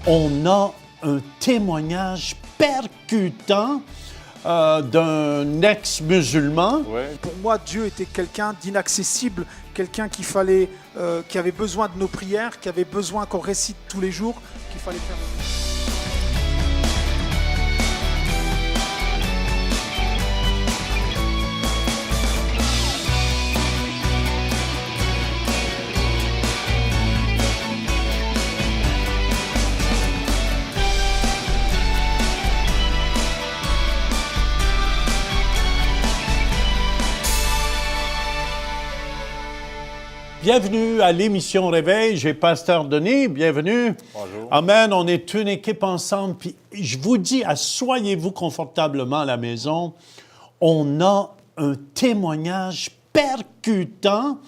on a un témoignage percutant d'un ex-musulman. Ouais. Pour moi, Dieu était quelqu'un d'inaccessible, quelqu'un qui avait besoin de nos prières, qui avait besoin qu'on récite tous les jours, qu'il fallait faire. Bienvenue à l'émission Réveil, j'ai Pasteur Denis, bienvenue. Bonjour. Amen, on est une équipe ensemble, puis je vous dis, asseyez-vous confortablement à la maison. On a un témoignage percutant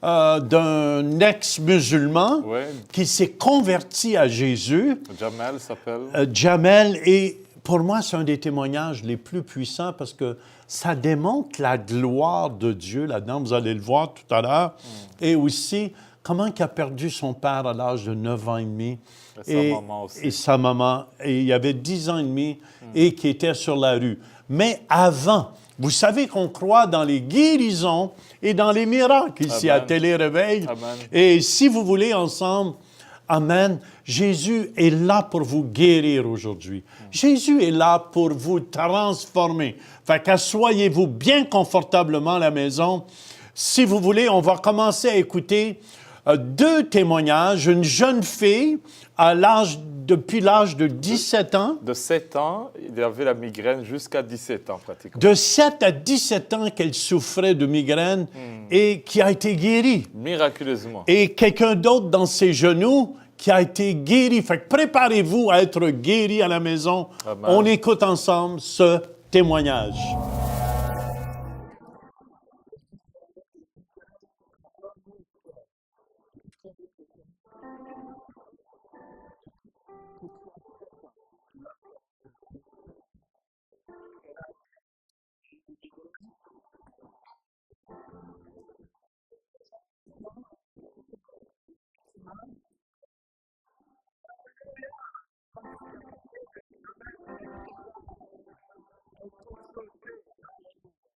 d'un ex-musulman qui s'est converti à Jésus. Jamel s'appelle. Jamel, et pour moi, c'est un des témoignages les plus puissants parce que ça démontre la gloire de Dieu là-dedans. Vous allez le voir tout à l'heure. Et aussi, comment il a perdu son père à l'âge de 9 ans et demi. Et sa maman aussi. Et sa maman. Et il avait 10 ans et demi et qui était sur la rue. Mais avant, vous savez qu'on croit dans les guérisons et dans les miracles ici à Télé-Réveil. Amen. Et si vous voulez ensemble, amen, Jésus est là pour vous guérir aujourd'hui. Jésus est là pour vous transformer. Fait qu'assoyez-vous bien confortablement à la maison. Si vous voulez, on va commencer à écouter deux témoignages. Une jeune fille depuis l'âge de 17 ans. De 7 ans, il avait la migraine jusqu'à 17 ans pratiquement. De 7 à 17 ans qu'elle souffrait de migraine et qui a été guérie. Miraculeusement. Et quelqu'un d'autre dans ses genoux qui a été guéri. Fait que préparez-vous à être guéri à la maison. Amen. On écoute ensemble ce témoignage.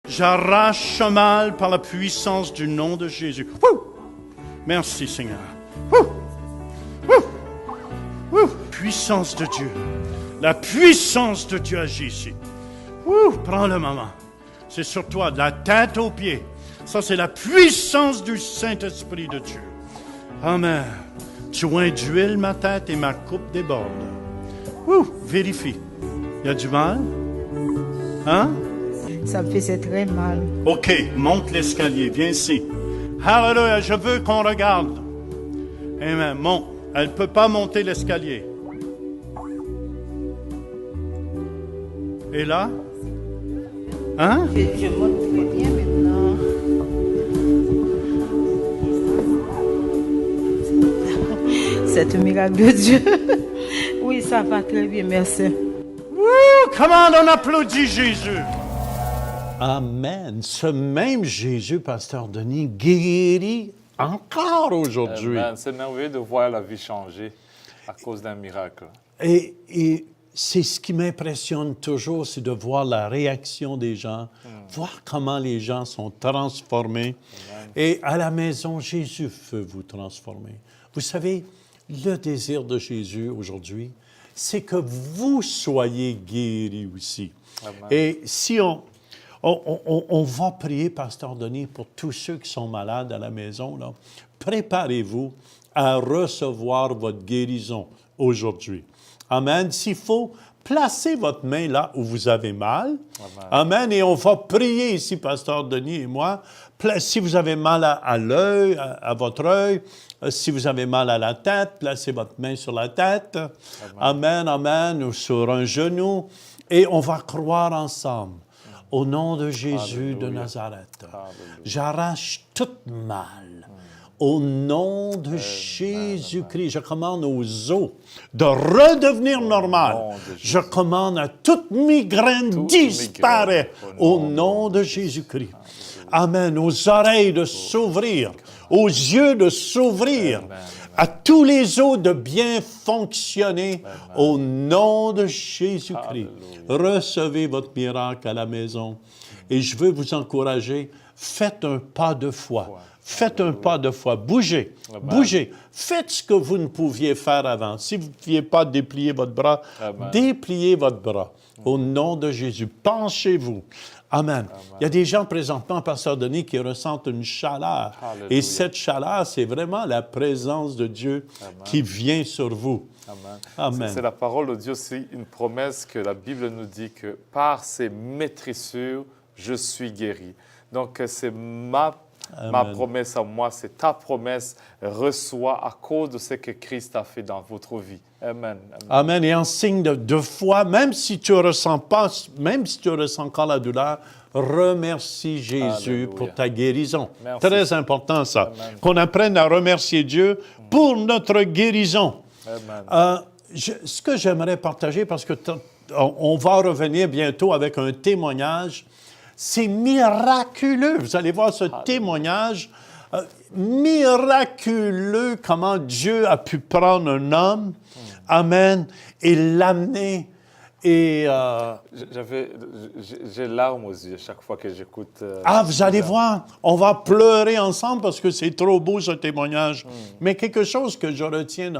J'arrache ce mal par la puissance du nom de Jésus. Wouh! Merci Seigneur. Wouh! Wouh! Wouh! Puissance de Dieu. La puissance de Dieu agit ici. Wouh! Prends-le, maman. C'est sur toi, de la tête aux pieds. Ça, c'est la puissance du Saint-Esprit de Dieu. Amen. Tu oins d'huile ma tête et ma coupe déborde. Wouh! Vérifie. Il y a du mal? Hein? Ça me faisait très mal. OK, monte l'escalier, viens ici. Hallelujah, je veux qu'on regarde. Amen, monte. Elle ne peut pas monter l'escalier. Et là? Hein? Je monte très bien maintenant. C'est un miracle de Dieu. Oui, ça va très bien, merci. Wouh! Comment on applaudit Jésus? Amen. Ce même Jésus, Pasteur Denis, guérit encore aujourd'hui. Amen. C'est merveilleux de voir la vie changer à cause d'un miracle. Et c'est ce qui m'impressionne toujours, c'est de voir la réaction des gens, voir comment les gens sont transformés. Amen. Et à la maison, Jésus veut vous transformer. Vous savez, le désir de Jésus aujourd'hui, c'est que vous soyez guéris aussi. Amen. Et si on va prier, Pasteur Denis, pour tous ceux qui sont malades à la maison, là. Préparez-vous à recevoir votre guérison aujourd'hui. Amen. S'il faut, placez votre main là où vous avez mal. Amen. Amen. Et on va prier ici, Pasteur Denis et moi. Si vous avez mal à l'œil, à votre œil, si vous avez mal à la tête, placez votre main sur la tête. Amen, amen, ou sur un genou. Et on va croire ensemble. Au nom de Jésus de Nazareth, j'arrache tout mal. Au nom de Jésus-Christ, je commande aux os de redevenir normales. Je commande à toute migraine disparaître au nom de Jésus-Christ. Amen. Aux oreilles de s'ouvrir, aux yeux de s'ouvrir. À tous les eaux de bien fonctionner au nom de Jésus-Christ. Recevez votre miracle à la maison. Et je veux vous encourager, faites un pas de foi. Faites un pas de foi. Bougez. Bougez. Faites ce que vous ne pouviez faire avant. Si vous ne pouviez pas déplier votre bras, dépliez votre bras. Au nom de Jésus. Penchez-vous. Amen. Il y a des gens présentement, Pasteur Denis, qui ressentent une chaleur. Alléluia. Et cette chaleur, c'est vraiment la présence de Dieu qui vient sur vous. Amen. Amen. C'est la parole de Dieu, c'est une promesse que la Bible nous dit que par ses maîtrissures, je suis guéri. Donc, c'est ma promesse à moi, c'est ta promesse. Reçois à cause de ce que Christ a fait dans votre vie. Amen. Amen. Et en signe de foi, même si tu ne ressens pas, même si tu ressens encore la douleur, remercie Jésus Alléluia. pour ta guérison. Merci. Très important ça. Amen. Qu'on apprenne à remercier Dieu pour notre guérison. Amen. Ce que j'aimerais partager, parce que on va revenir bientôt avec un témoignage, c'est miraculeux. Vous allez voir ce témoignage miraculeux, comment Dieu a pu prendre un homme, amen, et l'amener. Et j'ai larmes aux yeux chaque fois que j'écoute. vous allez voir, on va pleurer ensemble parce que c'est trop beau ce témoignage. Mais quelque chose que je retiens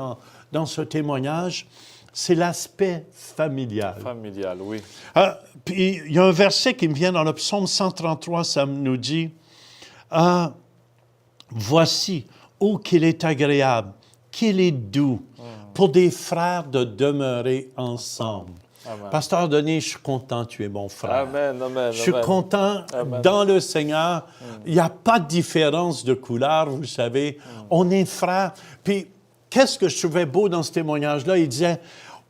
dans ce témoignage, c'est l'aspect familial. Familial, oui. Puis il y a un verset qui me vient dans le psaume 133, ça nous dit voici, oh qu'il est agréable, qu'il est doux pour des frères de demeurer ensemble. Amen. Pasteur Denis, je suis content que tu es mon frère. Amen, amen. Je suis content dans le Seigneur. Il n'y a pas de différence de couleur, vous savez. On est frères. Puis, qu'est-ce que je trouvais beau dans ce témoignage-là? Il disait,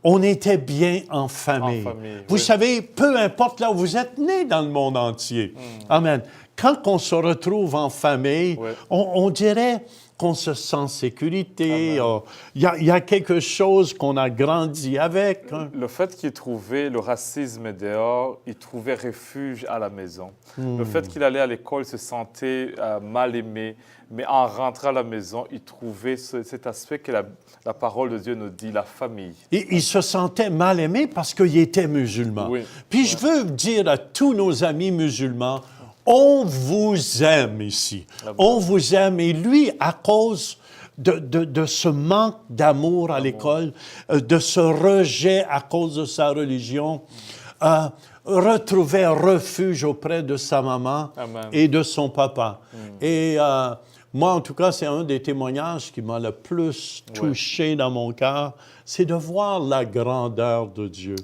on était bien en famille. Vous savez, peu importe là où vous êtes nés dans le monde entier. Amen. Quand on se retrouve en famille, on dirait qu'on se sent en sécurité. Il y a quelque chose qu'on a grandi avec. Hein. Le fait qu'il trouvait le racisme dehors, il trouvait refuge à la maison. Le fait qu'il allait à l'école, il se sentait mal aimé. Mais en rentrant à la maison, il trouvait cet aspect que la parole de Dieu nous dit, la famille. Il se sentait mal aimé parce qu'il était musulman. Oui. Puis je veux dire à tous nos amis musulmans, on vous aime ici. On vous aime. Et lui, à cause de ce manque d'amour à l'école, de ce rejet à cause de sa religion, retrouvait refuge auprès de sa maman et de son papa. Et moi, en tout cas, c'est un des témoignages qui m'a le plus touché dans mon cœur, c'est de voir la grandeur de Dieu.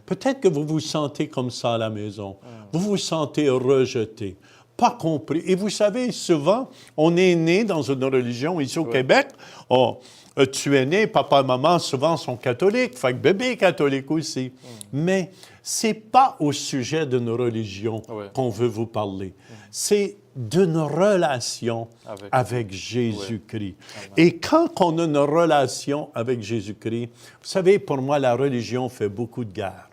Peut-être que vous vous sentez comme ça à la maison. Vous vous sentez rejeté, pas compris. Et vous savez, souvent, on est né dans une religion ici au Québec. Tu es né, papa et maman, souvent, sont catholiques. Fait que bébé est catholique aussi. Mais c'est pas au sujet d'une religion qu'on veut vous parler. C'est d'une relation avec Jésus-Christ. Et quand on a une relation avec Jésus-Christ, vous savez, pour moi, la religion fait beaucoup de guerre.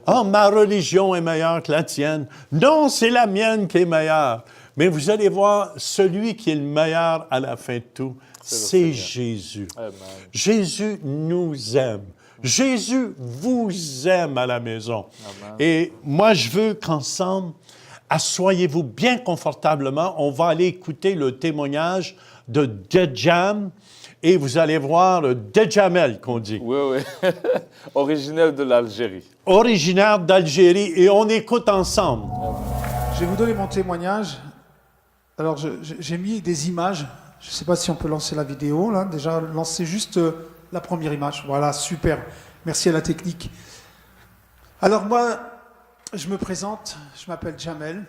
Ma religion est meilleure que la tienne. Non, c'est la mienne qui est meilleure. Mais vous allez voir, celui qui est le meilleur à la fin de tout, c'est Jésus. Amen. Jésus nous aime. Jésus vous aime à la maison. Amen. Et moi, je veux qu'ensemble, asseyez-vous bien confortablement. On va aller écouter le témoignage de Dejam. Et vous allez voir Dejamel, qu'on dit. Oui. Originaire de l'Algérie. Originaire d'Algérie. Et on écoute ensemble. Je vais vous donner mon témoignage. Alors, j'ai mis des images. Je ne sais pas si on peut lancer la vidéo, là. Déjà, lancer juste la première image. Voilà, super. Merci à la technique. Alors, moi, je me présente. Je m'appelle Jamel.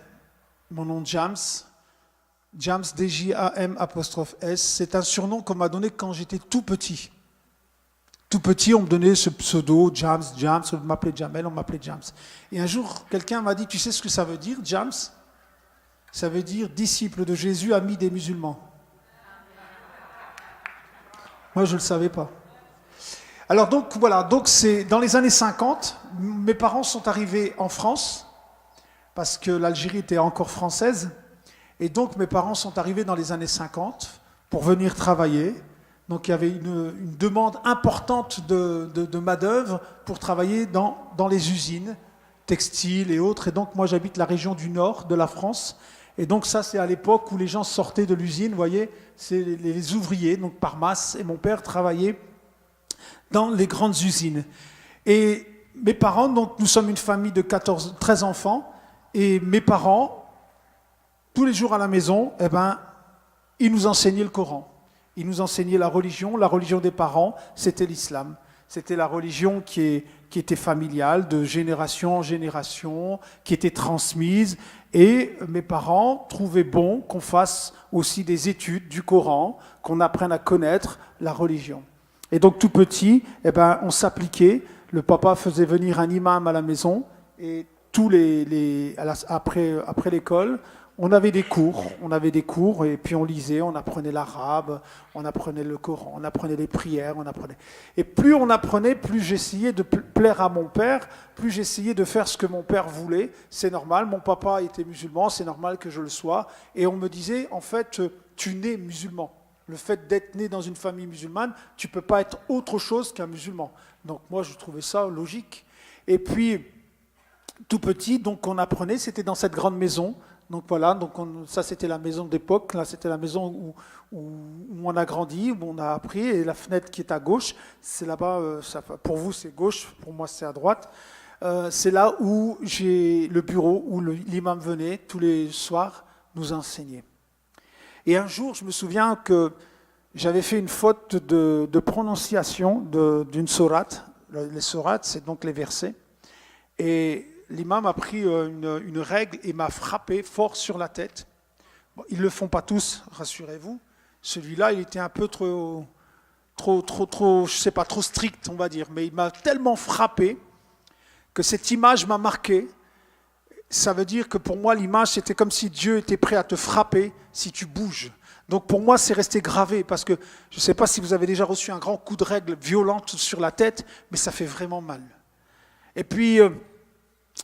Mon nom, Jams. Jams, D-J-A-M'-S. C'est un surnom qu'on m'a donné quand j'étais tout petit. Tout petit, on me donnait ce pseudo, Jams, on m'appelait Jamel, on m'appelait Jams. Et un jour, quelqu'un m'a dit, tu sais ce que ça veut dire, Jams? Ça veut dire disciple de Jésus, ami des musulmans. Moi, je ne le savais pas. Alors donc, voilà, donc c'est dans les années 50, mes parents sont arrivés en France, parce que l'Algérie était encore française, et donc mes parents sont arrivés dans les années 50 pour venir travailler. Donc il y avait une demande importante de main-d'œuvre pour travailler dans les usines textiles et autres. Et donc moi j'habite la région du nord de la France. Et donc ça c'est à l'époque où les gens sortaient de l'usine, vous voyez, c'est les ouvriers, donc par masse. Et mon père travaillait dans les grandes usines. Et mes parents, donc nous sommes une famille de 13 enfants. Et mes parents, tous les jours à la maison, eh ben, ils nous enseignaient le Coran. Ils nous enseignaient la religion. La religion des parents, c'était l'islam. C'était la religion qui était familiale, de génération en génération, qui était transmise. Et mes parents trouvaient bon qu'on fasse aussi des études du Coran, qu'on apprenne à connaître la religion. Et donc tout petit, eh ben, on s'appliquait. Le papa faisait venir un imam à la maison et après l'école, on avait des cours et puis on lisait, on apprenait l'arabe, on apprenait le Coran, on apprenait les prières, Et plus on apprenait, plus j'essayais de plaire à mon père, plus j'essayais de faire ce que mon père voulait. C'est normal, mon papa était musulman, c'est normal que je le sois. Et on me disait, en fait, tu nais musulman. Le fait d'être né dans une famille musulmane, tu ne peux pas être autre chose qu'un musulman. Donc moi, je trouvais ça logique. Et puis, tout petit, donc on apprenait, c'était dans cette grande maison. Donc voilà, ça c'était la maison d'époque, là c'était la maison où on a grandi, où on a appris, et la fenêtre qui est à gauche, c'est là-bas, pour vous c'est gauche, pour moi c'est à droite. C'est là où j'ai le bureau où l'imam venait tous les soirs nous enseigner. Et un jour, je me souviens que j'avais fait une faute de prononciation d'une sourate. Les sourates, c'est donc les versets. Et l'imam a pris une règle et m'a frappé fort sur la tête. Bon, ils ne le font pas tous, rassurez-vous. Celui-là, il était un peu trop, je sais pas, trop strict, on va dire. Mais il m'a tellement frappé que cette image m'a marqué. Ça veut dire que pour moi, l'image, c'était comme si Dieu était prêt à te frapper si tu bouges. Donc pour moi, c'est resté gravé parce que je ne sais pas si vous avez déjà reçu un grand coup de règle violente sur la tête, mais ça fait vraiment mal. Et puis,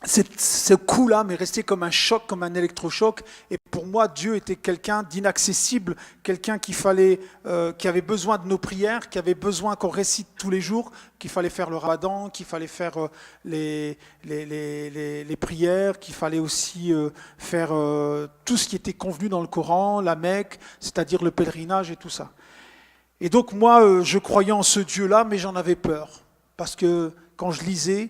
ce coup-là m'est resté comme un choc, comme un électrochoc. Et pour moi, Dieu était quelqu'un d'inaccessible, quelqu'un qui avait besoin de nos prières, qui avait besoin qu'on récite tous les jours, qu'il fallait faire le ramadan, qu'il fallait faire les prières, qu'il fallait aussi faire tout ce qui était convenu dans le Coran, la Mecque, c'est-à-dire le pèlerinage et tout ça. Et donc moi, je croyais en ce Dieu-là, mais j'en avais peur. Parce que quand je lisais,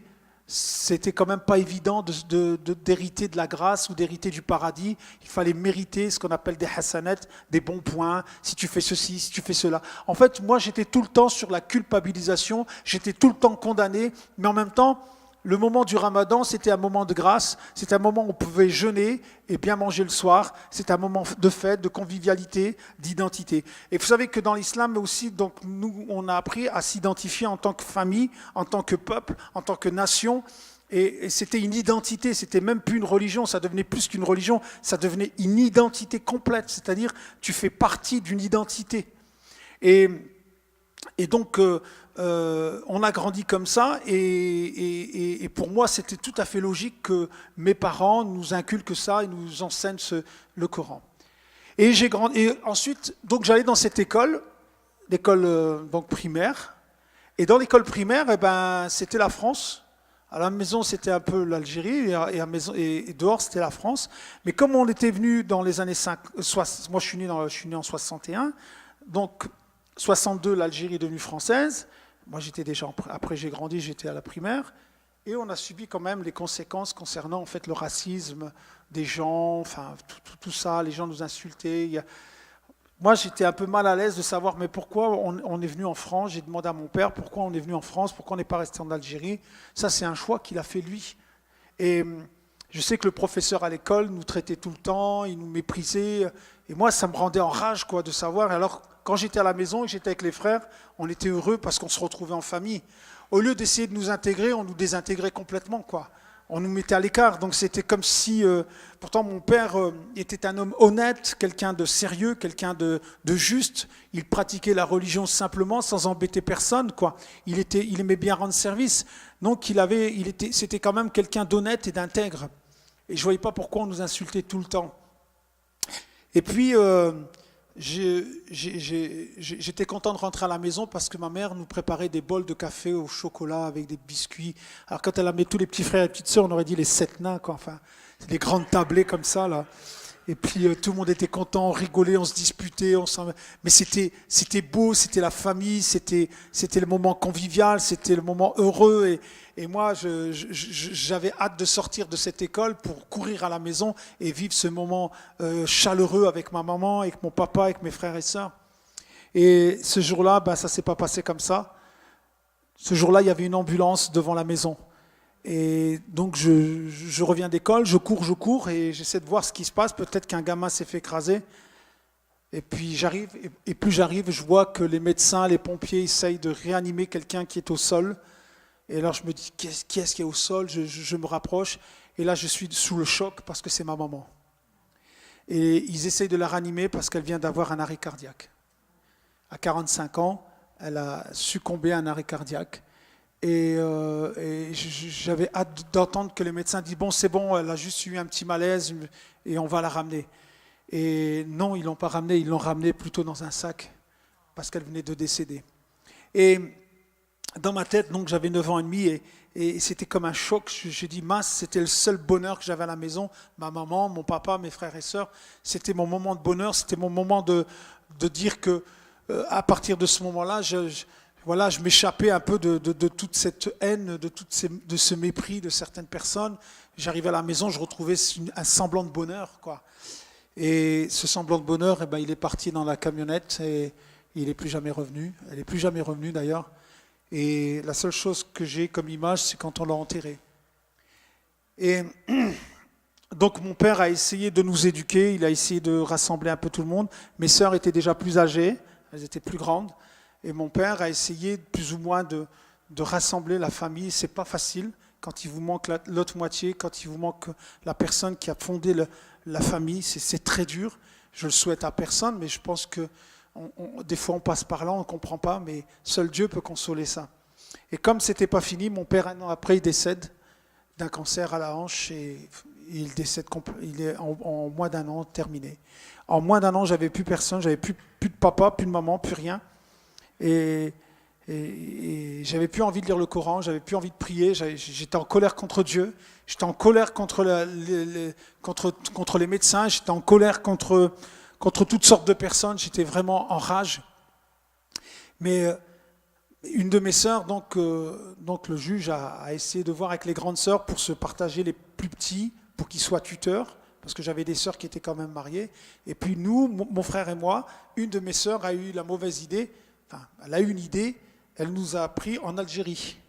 c'était quand même pas évident d'hériter de la grâce ou d'hériter du paradis. Il fallait mériter ce qu'on appelle des hasanat, des bons points, si tu fais ceci, si tu fais cela. En fait, moi, j'étais tout le temps sur la culpabilisation, j'étais tout le temps condamné, mais en même temps, le moment du ramadan, c'était un moment de grâce, c'était un moment où on pouvait jeûner et bien manger le soir, c'était un moment de fête, de convivialité, d'identité. Et vous savez que dans l'islam aussi, donc, nous, on a appris à s'identifier en tant que famille, en tant que peuple, en tant que nation, et c'était une identité, c'était même plus une religion, ça devenait plus qu'une religion, ça devenait une identité complète, c'est-à-dire tu fais partie d'une identité. Et donc, on a grandi comme ça, et pour moi, c'était tout à fait logique que mes parents nous inculquent ça et nous enseignent le Coran. Et ensuite, donc j'allais dans cette l'école donc primaire, et dans l'école primaire, eh ben, c'était la France. À la maison, c'était un peu l'Algérie, et dehors, c'était la France. Mais comme on était venu dans les années 60, moi je suis né en 61, donc 62, l'Algérie est devenue française. Moi, j'étais déjà, après j'ai grandi, j'étais à la primaire, et on a subi quand même les conséquences concernant en fait le racisme des gens, enfin tout ça, les gens nous insultaient. Moi, j'étais un peu mal à l'aise de savoir, mais pourquoi on est venu en France. J'ai demandé à mon père pourquoi on est venu en France, pourquoi on n'est pas resté en Algérie. Ça, c'est un choix qu'il a fait lui. Et je sais que le professeur à l'école nous traitait tout le temps, il nous méprisait, et moi, ça me rendait en rage quoi, de savoir. Alors, quand j'étais à la maison et que j'étais avec les frères, on était heureux parce qu'on se retrouvait en famille. Au lieu d'essayer de nous intégrer, on nous désintégrait complètement, quoi. On nous mettait à l'écart. Donc c'était comme si... pourtant, mon père était un homme honnête, quelqu'un de sérieux, quelqu'un de juste. Il pratiquait la religion simplement, sans embêter personne, quoi. Il aimait bien rendre service. Donc c'était quand même quelqu'un d'honnête et d'intègre. Et je ne voyais pas pourquoi on nous insultait tout le temps. Et puis... j'étais content de rentrer à la maison parce que ma mère nous préparait des bols de café au chocolat avec des biscuits. Alors quand elle amenait tous les petits frères et petites sœurs, on aurait dit les 7 nains, quoi. Enfin, c'est des grandes tablées comme ça, là. Et puis tout le monde était content, on rigolait, on se disputait, mais c'était beau, c'était la famille, c'était le moment convivial, c'était le moment heureux. Et moi, j'avais hâte de sortir de cette école pour courir à la maison et vivre ce moment chaleureux avec ma maman, avec mon papa, avec mes frères et sœurs. Et ce jour-là, ça ne s'est pas passé comme ça. Ce jour-là, il y avait une ambulance devant la maison. Et donc je reviens d'école, je cours et j'essaie de voir ce qui se passe. Peut-être qu'un gamin s'est fait écraser. Et puis j'arrive, et plus j'arrive, je vois que les médecins, les pompiers essayent de réanimer quelqu'un qui est au sol. Et alors je me dis, qui est-ce qui est au sol? Je me rapproche. Et là je suis sous le choc parce que c'est ma maman. Et ils essayent de la réanimer parce qu'elle vient d'avoir un arrêt cardiaque. À 45 ans, elle a succombé à un arrêt cardiaque. Et j'avais hâte d'entendre que les médecins disent « Bon, c'est bon, elle a juste eu un petit malaise et on va la ramener. » Et non, ils ne l'ont pas ramenée, ils l'ont ramenée plutôt dans un sac parce qu'elle venait de décéder. Et dans ma tête, donc j'avais 9 ans et demi et c'était comme un choc. J'ai dit « Mince, c'était le seul bonheur que j'avais à la maison. Ma maman, mon papa, mes frères et sœurs, c'était mon moment de bonheur, c'était mon moment de dire que à partir de ce moment-là, je m'échappais un peu de toute cette haine, de ce mépris de certaines personnes. J'arrivais à la maison, je retrouvais un semblant de bonheur, quoi. Et ce semblant de bonheur, il est parti dans la camionnette et il n'est plus jamais revenu. Elle n'est plus jamais revenue d'ailleurs. Et la seule chose que j'ai comme image, c'est quand on l'a enterré. Et donc mon père a essayé de nous éduquer, il a essayé de rassembler un peu tout le monde. Mes sœurs étaient déjà plus âgées, elles étaient plus grandes. Et mon père a essayé plus ou moins de rassembler la famille. C'est pas facile quand il vous manque l'autre moitié, quand il vous manque la personne qui a fondé la famille. C'est très dur. Je le souhaite à personne, mais je pense que des fois on passe par là, on ne comprend pas, mais seul Dieu peut consoler ça. Et comme c'était pas fini, mon père, un an après, il décède d'un cancer à la hanche et il décède. Il est en moins d'un an terminé. En moins d'un an, j'avais plus personne, j'avais plus de papa, plus de maman, plus rien. Et j'avais plus envie de lire le Coran, j'avais plus envie de prier, j'étais en colère contre Dieu, j'étais en colère contre les médecins, j'étais en colère contre toutes sortes de personnes, j'étais vraiment en rage. Mais une de mes sœurs, donc le juge a essayé de voir avec les grandes sœurs pour se partager les plus petits, pour qu'ils soient tuteurs, parce que j'avais des sœurs qui étaient quand même mariées. Et puis nous, mon frère et moi, une de mes sœurs a eu la mauvaise idée. Enfin, elle a eu une idée, elle nous a pris en Algérie.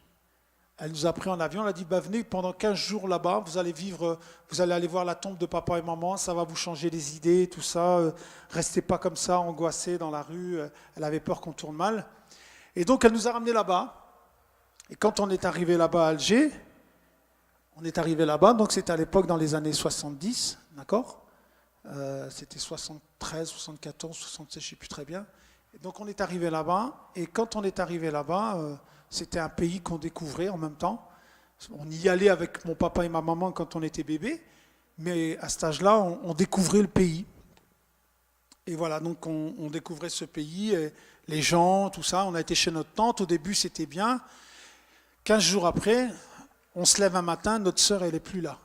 Elle nous a pris en avion, elle a dit venez pendant 15 jours là-bas, vous allez aller voir la tombe de papa et maman, ça va vous changer les idées, tout ça, restez pas comme ça, angoissés dans la rue, elle avait peur qu'on tourne mal. Et donc elle nous a ramenés là-bas, et quand on est arrivé là-bas à Alger, donc c'était à l'époque dans les années 70, d'accord, c'était 73, 74, 76, je ne sais plus très bien. Et donc on est arrivé là-bas, et quand on est arrivé là-bas, c'était un pays qu'on découvrait en même temps. On y allait avec mon papa et ma maman quand on était bébé, mais à cet âge-là, on découvrait le pays. Et voilà, donc on découvrait ce pays, et les gens, tout ça. On a été chez notre tante, au début c'était bien. 15 jours après, on se lève un matin, notre sœur elle n'est plus là.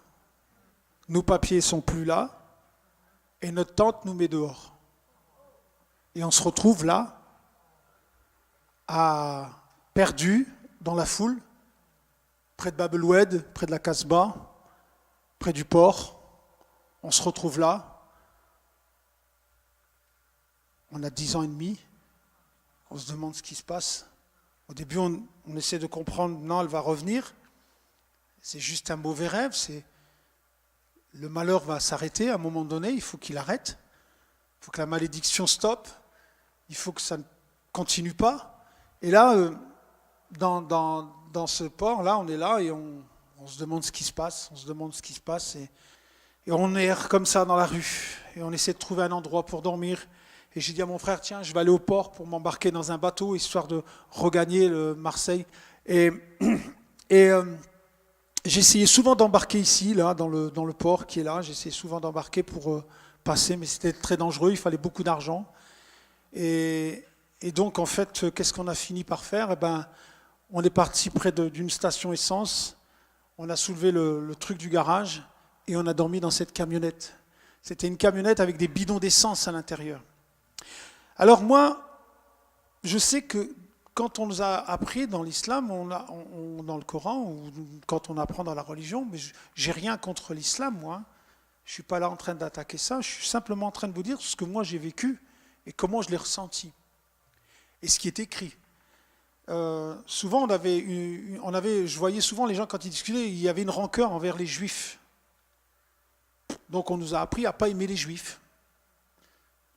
Nos papiers sont plus là, et notre tante nous met dehors. Et on se retrouve là, perdu dans la foule, près de Bab el-Oued, près de la Casbah, près du port. On se retrouve là. On a 10 ans et demi. On se demande ce qui se passe. Au début, on essaie de comprendre, non, elle va revenir. C'est juste un mauvais rêve. Le malheur va s'arrêter à un moment donné, il faut qu'il arrête. Il faut que la malédiction stoppe. Il faut que ça ne continue pas. Et là, dans ce port-là, on est là et on se demande ce qui se passe. On se demande ce qui se passe et on erre comme ça dans la rue. Et on essaie de trouver un endroit pour dormir. Et j'ai dit à mon frère, tiens, je vais aller au port pour m'embarquer dans un bateau, histoire de regagner Marseille. Et j'ai essayé souvent d'embarquer ici, là, dans le port qui est là. J'ai essayé souvent d'embarquer pour passer, mais c'était très dangereux, il fallait beaucoup d'argent. Et donc, en fait, qu'est-ce qu'on a fini par faire? Eh ben, on est parti près d'une station essence, on a soulevé le truc du garage et on a dormi dans cette camionnette. C'était une camionnette avec des bidons d'essence à l'intérieur. Alors moi, je sais que quand on nous a appris dans l'islam, dans le Coran, ou quand on apprend dans la religion, mais j'ai rien contre l'islam, moi. Je ne suis pas là en train d'attaquer ça, je suis simplement en train de vous dire ce que moi j'ai vécu et comment je l'ai ressenti. Et ce qui est écrit. Souvent, je voyais souvent les gens quand ils discutaient, il y avait une rancœur envers les Juifs. Donc on nous a appris à ne pas aimer les Juifs.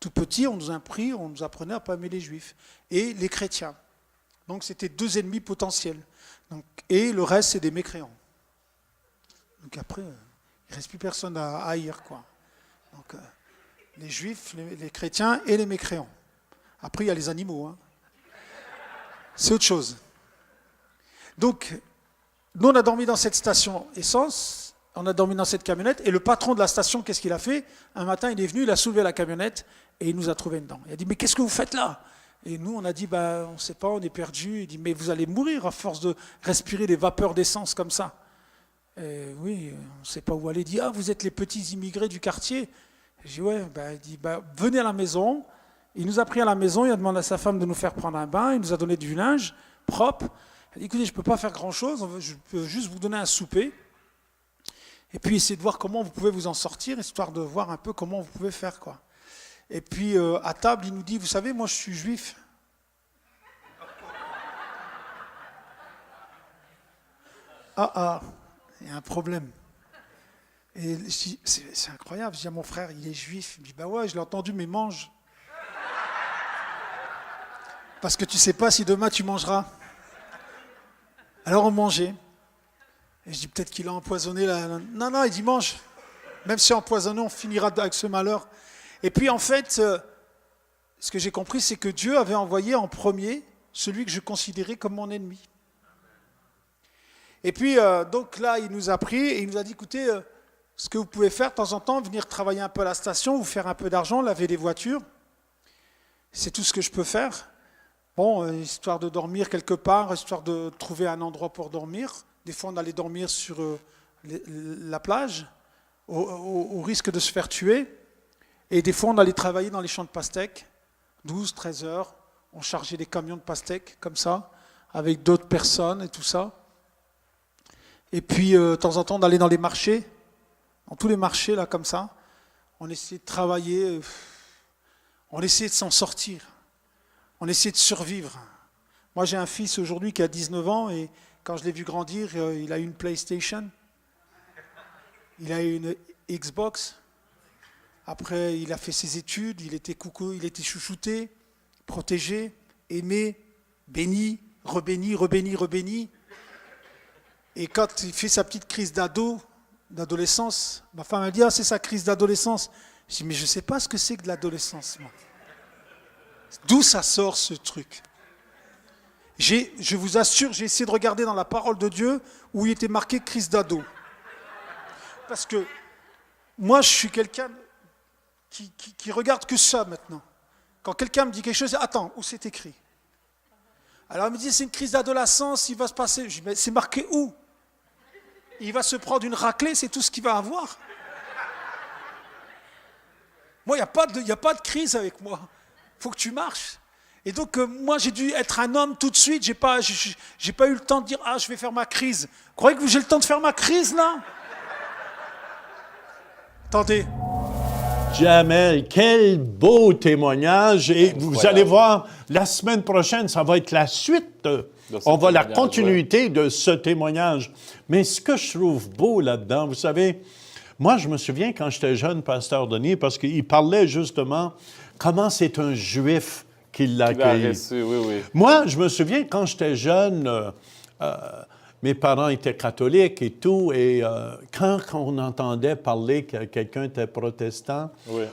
Tout petit, on nous apprenait à ne pas aimer les Juifs. Et les chrétiens. Donc c'était deux ennemis potentiels. Et le reste, c'est des mécréants. Donc après, il ne reste plus personne à haïr, quoi. Donc les Juifs, les chrétiens et les mécréants. Après, il y a les animaux, hein. C'est autre chose. Donc, nous, on a dormi dans cette station essence, on a dormi dans cette camionnette, et le patron de la station, qu'est-ce qu'il a fait? Un matin, il est venu, il a soulevé la camionnette, et il nous a trouvés dedans. Il a dit, mais qu'est-ce que vous faites là? Et nous, on a dit, on ne sait pas, on est perdus. Il dit, mais vous allez mourir à force de respirer des vapeurs d'essence comme ça. Et oui, on ne sait pas où aller. Il dit, vous êtes les petits immigrés du quartier. J'ai dit, ouais, il dit, venez à la maison. Il nous a pris à la maison, il a demandé à sa femme de nous faire prendre un bain, il nous a donné du linge propre. Il a dit, écoutez, je ne peux pas faire grand-chose, je peux juste vous donner un souper. Et puis essayer de voir comment vous pouvez vous en sortir, histoire de voir un peu comment vous pouvez faire, quoi. Et puis à table, il nous dit, vous savez, moi je suis juif. Il y a un problème. Et c'est incroyable, je dis à mon frère, il est juif. Il me dit, ouais, je l'ai entendu, mais mange. Parce que tu ne sais pas si demain tu mangeras. Alors on mangeait. Et je dis peut-être qu'il a empoisonné la... Non, il dit mange. Même si empoisonné, on finira avec ce malheur. Et puis en fait, ce que j'ai compris, c'est que Dieu avait envoyé en premier celui que je considérais comme mon ennemi. Et puis donc là, il nous a pris et il nous a dit, écoutez, ce que vous pouvez faire de temps en temps, venir travailler un peu à la station, vous faire un peu d'argent, laver les voitures. C'est tout ce que je peux faire. Bon, histoire de dormir quelque part, histoire de trouver un endroit pour dormir. Des fois, on allait dormir sur la plage, au risque de se faire tuer. Et des fois, on allait travailler dans les champs de pastèques, 12, 13 heures. On chargeait des camions de pastèques, comme ça, avec d'autres personnes et tout ça. Et puis, de temps en temps, on allait dans les marchés, dans tous les marchés, là, comme ça. On essayait de travailler, on essayait de s'en sortir. On essayait de survivre. Moi, j'ai un fils aujourd'hui qui a 19 ans et quand je l'ai vu grandir, il a eu une PlayStation, il a eu une Xbox. Après, il a fait ses études, il était chouchouté, protégé, aimé, béni, rebéni. Et quand il fait sa petite crise d'adolescence, ma femme a dit, c'est sa crise d'adolescence. Je dis, mais je ne sais pas ce que c'est que de l'adolescence, moi. D'où ça sort ce truc? Je vous assure, j'ai essayé de regarder dans la parole de Dieu où il était marqué crise d'ado. Parce que moi, je suis quelqu'un qui regarde que ça maintenant. Quand quelqu'un me dit quelque chose, attends, où c'est écrit? Alors il me dit, c'est une crise d'adolescence, il va se passer. Je dis, mais c'est marqué où? Il va se prendre une raclée, c'est tout ce qu'il va avoir. Moi, il n'y a pas de crise avec moi. Il faut que tu marches. Et donc, moi, j'ai dû être un homme tout de suite. J'ai pas eu le temps de dire, je vais faire ma crise. Vous croyez que j'ai le temps de faire ma crise, là? Attendez. Jamel, quel beau témoignage. Et vous allez voir, la semaine prochaine, ça va être la suite. On va la continuité de ce témoignage. Mais ce que je trouve beau là-dedans, vous savez, moi, je me souviens quand j'étais jeune, Pasteur Denis, parce qu'il parlait justement comment c'est un Juif qui l'a accueilli. Oui. Moi, je me souviens quand j'étais jeune, mes parents étaient catholiques et tout, et quand on entendait parler que quelqu'un était protestant, Oui.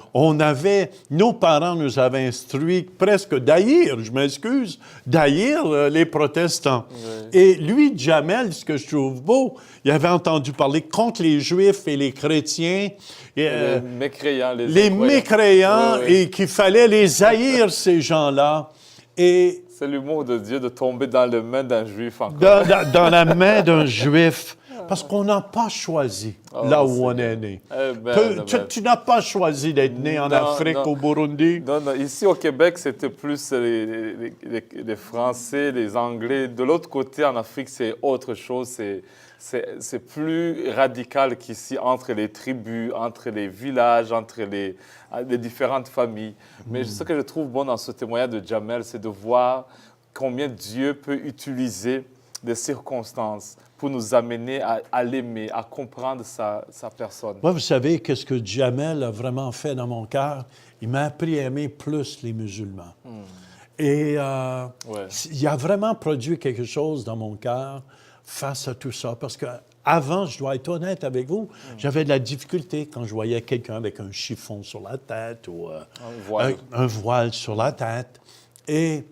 nos parents nous avaient instruits presque d'haïr, je m'excuse, d'haïr les protestants. Oui. Et lui, Jamel, ce que je trouve beau, il avait entendu parler contre les Juifs et les chrétiens, Les mécréants, les incroyants. mécréants, Oui, oui. et qu'il fallait les haïr, ces gens-là. Et C'est l'humour de Dieu de tomber dans les mains d'un juif encore. dans la main d'un Juif, parce qu'on n'a pas choisi là où on est né. Eh ben, Tu n'as pas choisi d'être né en Non, Afrique, non. au Burundi. Non, non, ici au Québec, c'était plus les Français, les Anglais. De l'autre côté, en Afrique, c'est autre chose. C'est plus radical qu'ici, entre les tribus, entre les villages, entre les différentes familles. Mais ce que je trouve bon dans ce témoignage de Jamel, c'est de voir combien Dieu peut utiliser des circonstances pour nous amener à l'aimer, à comprendre sa personne. Moi, vous savez, qu'est-ce que Jamel a vraiment fait dans mon cœur? Il m'a appris à aimer plus les musulmans. Et Ouais. il a vraiment produit quelque chose dans mon cœur face à tout ça. Parce que avant, je dois être honnête avec vous, j'avais de la difficulté quand je voyais quelqu'un avec un chiffon sur la tête ou un voile sur la tête. Et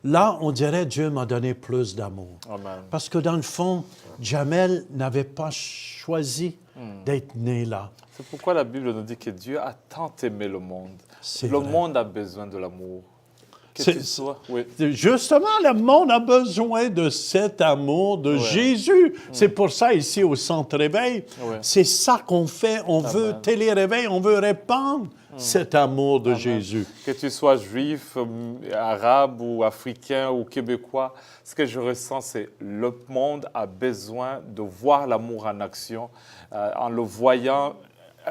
là, on dirait Dieu m'a donné plus d'amour. Amen. Parce que dans le fond, Jamel n'avait pas choisi d'être né là. C'est pourquoi la Bible nous dit que Dieu a tant aimé le monde. C'est Le vrai. monde a besoin de l'amour. Que C'est- tu sois... Oui. Justement, le monde a besoin de cet amour de Jésus. C'est pour ça, ici, au Centre Réveil, Ouais. c'est ça qu'on fait. On veut télé-réveil, on veut répandre cet amour de Jésus. Que tu sois juif, arabe ou africain ou québécois, ce que je ressens, c'est le monde a besoin de voir l'amour en action. En le voyant,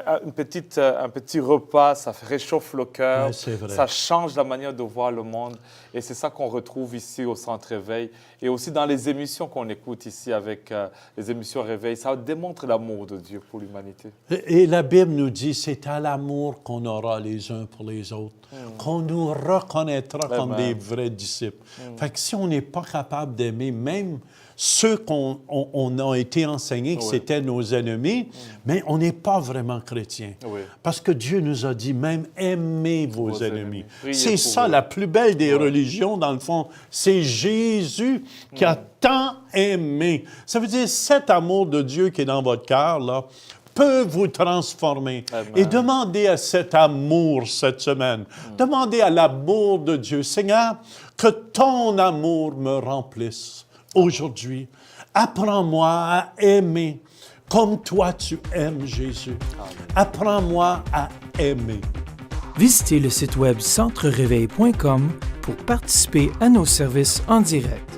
un petit repas, ça réchauffe le cœur, Ouais, c'est vrai. ça change la manière de voir le monde. Et c'est ça qu'on retrouve ici au Centre Réveil. Et aussi dans les émissions qu'on écoute ici avec les émissions Réveil, ça démontre l'amour de Dieu pour l'humanité. Et la Bible nous dit, c'est à l'amour qu'on aura les uns pour les autres, qu'on nous reconnaîtra comme des vrais disciples. Fait que si on n'est pas capable d'aimer même ceux qu'on a été enseignés que c'était nos ennemis, mais on n'est pas vraiment chrétien. Oui. Parce que Dieu nous a dit même aimez vos ennemis. Priez C'est pour ça eux. la plus belle des religions, dans le fond. C'est Jésus qui a tant aimé. Ça veut dire cet amour de Dieu qui est dans votre cœur, là, peut vous transformer. Amen. Et demandez à cet amour cette semaine. Demandez à l'amour de Dieu. Seigneur, que ton amour me remplisse aujourd'hui. Apprends-moi à aimer comme toi tu aimes, Jésus. Apprends-moi à aimer. Visitez le site web centrereveil.com pour participer à nos services en direct.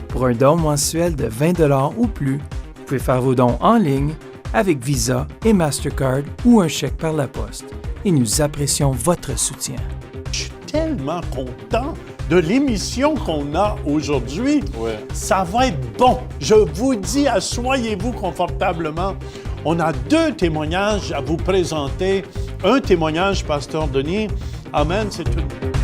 Pour un don mensuel de 20 $ ou plus, vous pouvez faire vos dons en ligne avec Visa et Mastercard ou un chèque par la poste. Et nous apprécions votre soutien. Je suis tellement content de l'émission qu'on a aujourd'hui. Ouais. Ça va être bon. Je vous dis, asseyez-vous confortablement. On a 2 témoignages à vous présenter. Un témoignage, Pasteur Denis. Amen, c'est une...